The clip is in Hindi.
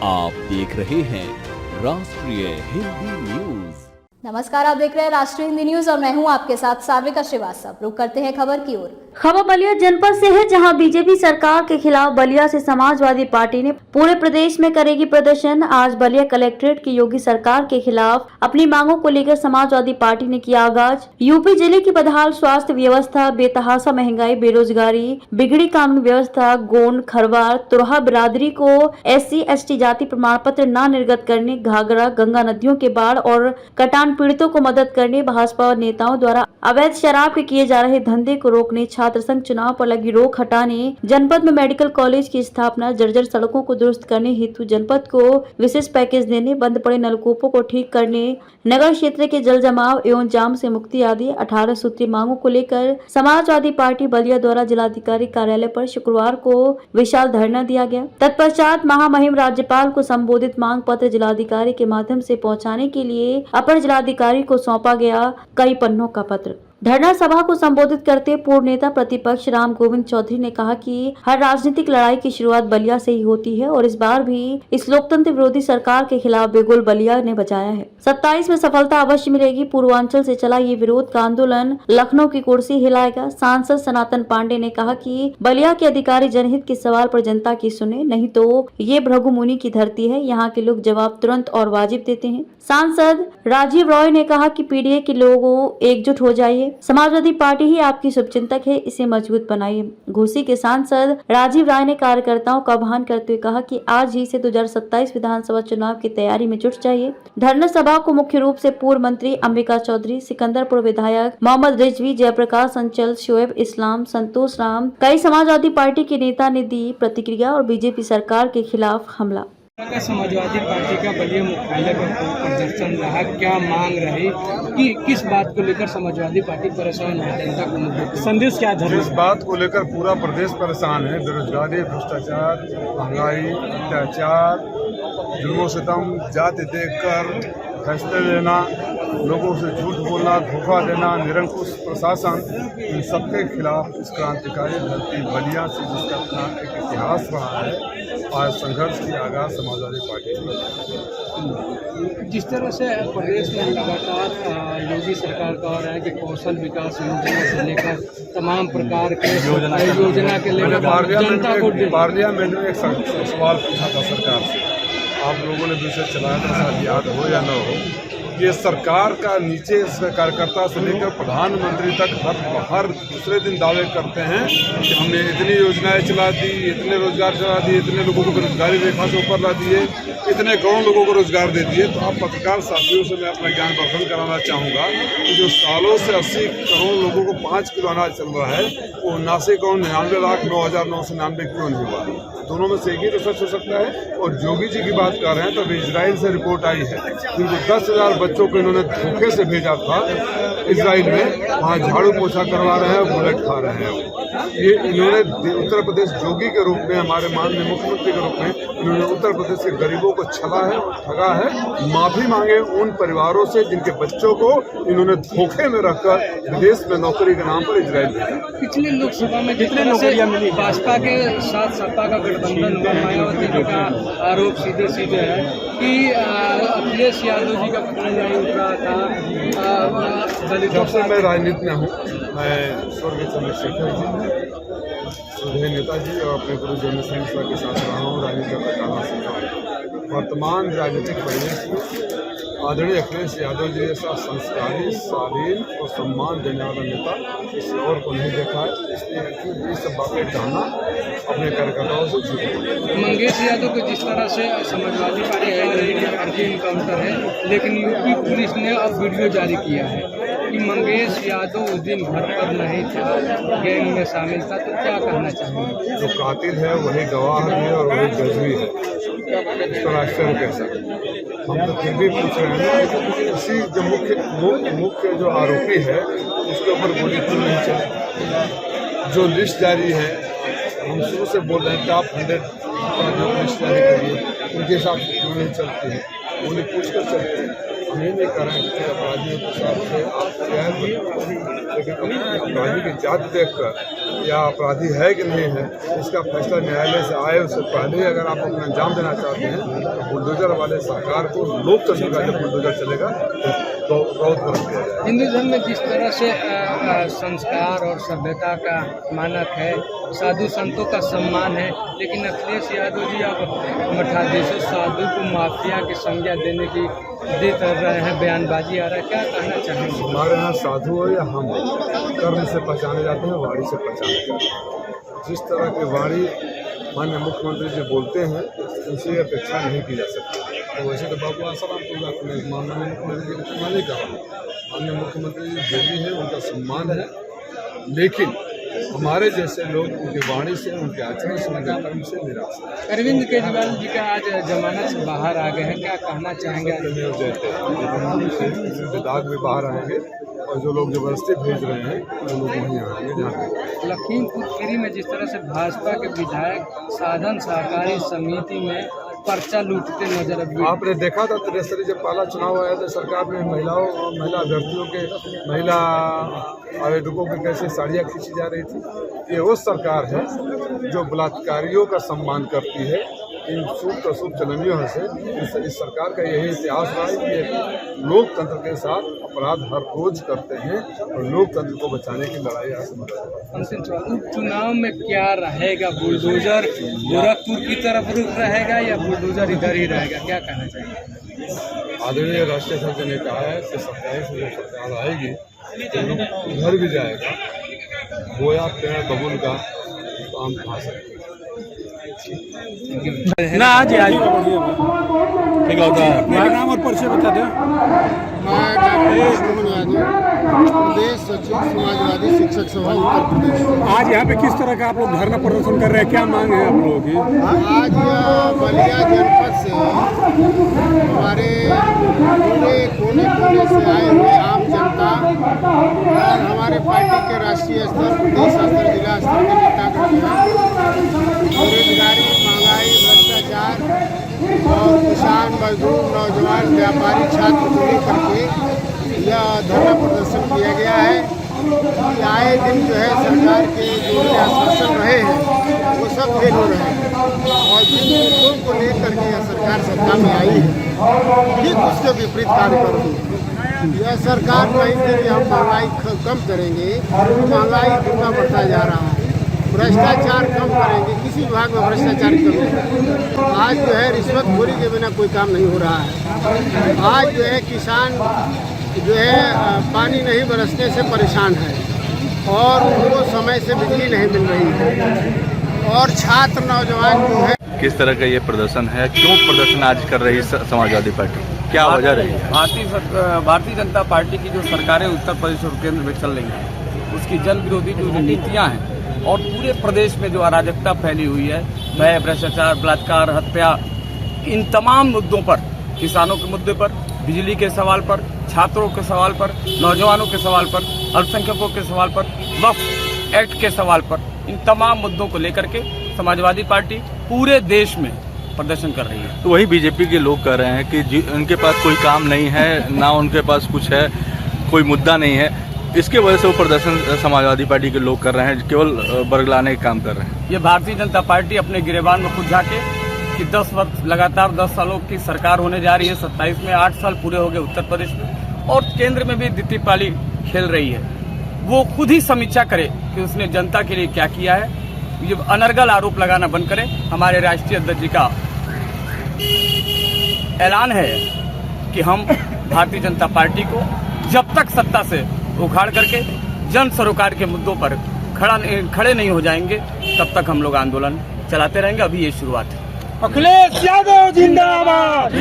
आप देख रहे हैं राष्ट्रीय हिंदी न्यूज। नमस्कार, आप देख रहे हैं राष्ट्रीय हिंदी न्यूज और मैं हूं आपके साथ सार्विका श्रीवास्तव। रुक करते हैं खबर की ओर। खबर बलिया जनपद से है, जहां बीजेपी सरकार के खिलाफ बलिया से समाजवादी पार्टी ने पूरे प्रदेश में करेगी प्रदर्शन। आज बलिया कलेक्ट्रेट की योगी सरकार के खिलाफ अपनी मांगों को लेकर समाजवादी पार्टी ने किया आगाज। यूपी जिले की बदहाल स्वास्थ्य व्यवस्था, बेतहाशा महंगाई, बेरोजगारी, बिगड़ी कानून व्यवस्था, गोंड, खरवार, तुरहा बिरादरी को SC/ST जाति प्रमाण पत्र न निर्गत करने, घाघरा गंगा नदियों के बाढ़ और कटान पीड़ितों को मदद करने, भाजपा नेताओं द्वारा अवैध शराब के किए जा रहे धंधे को रोकने, छात्र संघ चुनाव पर लगी रोक हटाने, जनपद में मेडिकल कॉलेज की स्थापना, जर्जर सड़कों को दुरुस्त करने हेतु जनपद को विशेष पैकेज देने, बंद पड़े नलकूपों को ठीक करने, नगर क्षेत्र के जल जमाव एवं जाम से मुक्ति आदि 18 सूत्रीय मांगों को लेकर समाजवादी पार्टी बलिया द्वारा जिलाधिकारी कार्यालय पर शुक्रवार को विशाल धरना दिया गया। तत्पश्चात महामहिम राज्यपाल को संबोधित मांग पत्र जिलाधिकारी के माध्यम से पहुंचाने के लिए अपर जिलाधिकारी को सौंपा गया कई पन्नों का पत्र। धरना सभा को संबोधित करते पूर्व नेता प्रतिपक्ष राम गोविंद चौधरी ने कहा कि हर राजनीतिक लड़ाई की शुरुआत बलिया से ही होती है और इस बार भी इस लोकतंत्र विरोधी सरकार के खिलाफ बिगुल बलिया ने बजाया है। 27 में सफलता अवश्य मिलेगी। पूर्वांचल से चला ये विरोध का आंदोलन लखनऊ की कुर्सी हिलाएगा। सांसद सनातन पांडे ने कहा कि बलिया के अधिकारी जनहित के सवाल पर जनता की सुने, नहीं तो ये भृगु मुनि की धरती है, यहाँ के लोग जवाब तुरंत और वाजिब देते हैं। सांसद राजीव रॉय ने कहा कि PDA के लोगों एकजुट हो जाइए, समाजवादी पार्टी ही आपकी शुभचिंतक है, इसे मजबूत बनाइए। घोसी के सांसद राजीव राय ने कार्यकर्ताओं का आह्वान करते हुए कहा कि आज ही से 2027 विधानसभा चुनाव की तैयारी में जुट जाइए। धरना सभा को मुख्य रूप से पूर्व मंत्री अंबिका चौधरी, सिकंदरपुर विधायक मोहम्मद रिजवी, जयप्रकाश अंचल, शोएब इस्लाम, संतोष राम, कई समाजवादी पार्टी के नेता ने दी प्रतिक्रिया और बीजेपी सरकार के खिलाफ हमला। समाजवादी पार्टी का बलिया मुख्यालय पर प्रदर्शन रहा, क्या मांग रही कि किस बात को लेकर समाजवादी पार्टी परेशान है, जनता को मुद्दे संदेश क्या है? इस बात को लेकर पूरा प्रदेश परेशान है। बेरोजगारी, भ्रष्टाचार, महंगाई, अत्याचार, जुल्म सितम, जाति देखकर फैसले लेना, लोगों से झूठ बोलना, धोखा देना, निरंकुश प्रशासन, इन सबके खिलाफ इस क्रांतिकारी धरती बलिया से जिसका अपना एक इतिहास रहा है, आज संघर्ष की आगाज समाजवादी पार्टी ने। जिस तरह से प्रदेश में लगातार योगी सरकार कह रहा है कि कौशल विकास योजना से लेकर तमाम प्रकार के योजना के लेकर पार्लियामेंट में एक सवाल पूछा था सरकार से, आप लोगों ने विषय चलाया था, शायद याद हो या न हो। ये सरकार का नीचे से कार्यकर्ता से लेकर प्रधानमंत्री तक हर दूसरे दिन दावे करते हैं कि हमने इतनी योजनाएं चला दी, इतने रोजगार चला दिए, इतने लोगों को बेरोजगारी रेखा से ऊपर ला दिए, इतने करोड़ लोगों को रोजगार दे दिए। तो आप पत्रकार साथियों से मैं अपना ज्ञान वर्धन कराना चाहूँगा कि जो सालों से 80 करोड़ लोगों को 5 किलो अनाज चल रहा है, वो 79,99,999 क्यों नहीं हुआ? दोनों में से एक ही तो सच हो सकता है। और जोगी जी की बात कर रहे हैं तो इजराइल से रिपोर्ट आई है, जिनको 10,000 बच्चों को इन्होंने धोखे से भेजा था इजराइल में, वहाँ झाड़ू पोछा करवा रहे हैं, बुलेट खा रहे हैं। ये इन्होंने उत्तर प्रदेश जोगी के रूप में, हमारे माननीय मुख्यमंत्री के रूप में इन्होंने उत्तर प्रदेश के गरीबों को छला है, ठगा है। माफी मांगे उन परिवारों से जिनके बच्चों को इन्होंने धोखे में रखकर विदेश में नौकरी के नाम पर इजराइल भेजा। पिछले लोकसभा में जितने नौकरियां मिली, भाजपा के साथ सपा का गठबंधन हुआ, मायावती जी का आरोप सीधे सीधे है कि अखिलेश यादव जी का पकड़ा नहीं उतरा था। जब से मैं राजनीति में हूँ, मैं स्वर्गीय चंद्रशेखर जी, सुधे नेताजी और अपने गुरु जन सिंह के साथ रहा हूँ, राजनीति का प्रचार हासिल। वर्तमान राजनीतिक परिवेश में आदरणीय अखिलेश यादव जी जैसा संस्कारी, शालीन और सम्मान देने वाला नेता किसी और को नहीं देखा है, इसलिए ये सब बातें जानना अपने कार्यकर्ताओं से छूट। मंगेश यादव को जिस तरह से समाजवादी पार्टी कह रही है फर्जी इनकाउंटर है, लेकिन यूपी पुलिस ने अब वीडियो जारी किया है कि मंगेश यादव उस दिन घर पर नहीं था, गैंग में शामिल था। तो क्या कहना चाहेंगे? जो कातिल है वही गवाह भी है और वही जज भी है, इस पर आश्चर्य कैसा? हम तो फिर भी पूछ रहे हैं इसी जो मुख्य जो आरोपी है उसके ऊपर गोली क्यों नहीं चली? जो लिस्ट जारी है, हम शुरू से बोल रहे हैं टॉप 100 का जो लिस्ट जारी करिए, उनके हिसाब से क्यों नहीं चलती है? उन्हें पूछ कर चलते हैं। हम ये नहीं कर रहे हैं कि अपराधियों के साथ लेकिन अपराधी की जात देखकर या अपराधी है कि नहीं है इसका फैसला न्यायालय से आए उससे पहले अगर आप अपना अंजाम देना चाहते हैं तो बुलडोजर वाले सरकार को लोकतंत्र का जब बुलडोजर चलेगा तो बहुत फर्क किया जाएगा। हिंदू धर्म में जिस तरह से संस्कार और सभ्यता का मानक है, साधु संतों का सम्मान है, लेकिन अखिलेश यादव जी अब मठाधीशों साधु को माफिया की संज्ञा देने की दे कर रहे हैं, बयानबाजी आ रहा है, क्या कहना चाहेंगे? हमारे यहाँ साधु हो या हम कर्म से पहचाने जाते हैं, वाणी से पहचाने जाते हैं। जिस तरह की वाणी माननीय मुख्यमंत्री जी बोलते हैं उनसे अपेक्षा नहीं की जा सकती। तो वैसे तो बाबू आसाराम की बात नहीं, माननीय मुख्यमंत्री जी ने नहीं कहा, माननीय मुख्यमंत्री जी जो भी है उनका सम्मान है, लेकिन हमारे जैसे लोग उनकी वाणी से, उनके आचरण से, उनके कर्म से निराश हैं। अरविंद केजरीवाल जी का आज जमानत से बाहर आ गए हैं, क्या कहना चाहेंगे? विधायक भी बाहर आएंगे और जो लोग जबरदस्ती भेज रहे हैं वो लोग वहीं आएंगे। जहाँ लखीमपुर खीरी में जिस तरह से भाजपा के विधायक साधन सहकारी समिति में पर्चा लूटते नजर आए, आपने देखा था त्रिस्तरीय जब पहला चुनाव आया तो सरकार ने महिला अभ्यर्थियों के, महिला आवेदकों के कैसे साड़ियाँ खींची जा रही थी। ये वो सरकार है जो बलात्कारियों का सम्मान करती है। इन शुभ चलनियों से इस सरकार का यही इतिहास रहा है कि ये लोकतंत्र के साथ अपराध हर रोज करते हैं और लोकतंत्र को बचाने की लड़ाई अंतिम चुनाव में क्या रहेगा? बुलडोजर गोरखपुर की तरफ रुख रहेगा या बुलडोजर इधर ही रहेगा, क्या कहना चाहिए? आदरणीय राष्ट्रीय अध्यक्ष ने कहा है कि 27 में जो सरकार आएगी तो उधर भी जाएगा, बोया पेड़ बबुल का आम खा सकते ना आज ठीक होता है। मेरा नाम और परिचय बता दें। मैं प्रदेश सचिव समाजवादी शिक्षक सभा उत्तर प्रदेश। आज यहाँ पे किस तरह का आप लोग धरना प्रदर्शन कर रहे हैं, क्या मांग है आप लोगों की? आज बलिया जनपद से हमारे पूरे कोने कोने से आए हुए आम जनता और हमारे पार्टी के राष्ट्रीय स्तर, प्रदेश स्तर, जिला स्तर के नेतागण बेरोजगारी, महंगाई, भ्रष्टाचार और किसान, मजदूर, नौजवान, व्यापारी, छात्र को लेकर के यह धरना प्रदर्शन किया गया है कि आए दिन जो है सरकार के जो आश्वासन रहे हैं वो सब फेल हो रहे हैं और जिन मुद्दों को लेकर के यह सरकार सत्ता में आई है ठीक उसके विपरीत कार्य कर रही है। यह सरकार कहेंगे कि हम महंगाई कम करेंगे, महंगाई दुगना बढ़ता जा रहा है, भ्रष्टाचार कम करेंगे, किसी विभाग में भ्रष्टाचार कम नहीं। आज जो है रिश्वतखोरी के बिना कोई काम नहीं हो रहा है। आज जो है किसान जो है पानी नहीं बरसने से परेशान है और उनको समय से बिजली नहीं मिल रही है और छात्र नौजवान जो है। किस तरह का ये प्रदर्शन है, क्यों प्रदर्शन आज कर रही है समाजवादी पार्टी, क्या वजह रही है? भारतीय जनता पार्टी की जो सरकारें उत्तर प्रदेश और केंद्र में चल रही हैं उसकी जन विरोधी जो नीतियाँ हैं और पूरे प्रदेश में जो अराजकता फैली हुई है, भय, भ्रष्टाचार, बलात्कार, हत्या, इन तमाम मुद्दों पर, किसानों के मुद्दे पर, बिजली के सवाल पर, छात्रों के सवाल पर, नौजवानों के सवाल पर, अल्पसंख्यकों के सवाल पर, वक्फ एक्ट के सवाल पर, इन तमाम मुद्दों को लेकर के समाजवादी पार्टी पूरे देश में प्रदर्शन कर रही है। तो वही बीजेपी के लोग कह रहे हैं कि उनके पास कोई काम नहीं है, ना उनके पास कुछ है, कोई मुद्दा नहीं है, इसके वजह से वो प्रदर्शन समाजवादी पार्टी के लोग कर रहे हैं, केवल बरगलाने का काम कर रहे हैं। ये भारतीय जनता पार्टी अपने गिरेबान में खुद जाके कि 10 वर्ष लगातार 10 सालों की सरकार होने जा रही है, 27 में 8 साल पूरे हो गए उत्तर प्रदेश में और केंद्र में भी द्वितीय पाली खेल रही है। वो खुद ही समीक्षा करे कि उसने जनता के लिए क्या किया है। ये अनर्गल आरोप लगाना बंद करें। हमारे राष्ट्रीय अध्यक्ष जी का ऐलान है कि हम भारतीय जनता पार्टी को जब तक सत्ता से उखाड़ करके जन सरोकार के मुद्दों पर खड़े नहीं हो जाएंगे तब तक हम लोग आंदोलन चलाते रहेंगे। अभी ये शुरुआत है। अखिलेश यादव जिंदाबाद।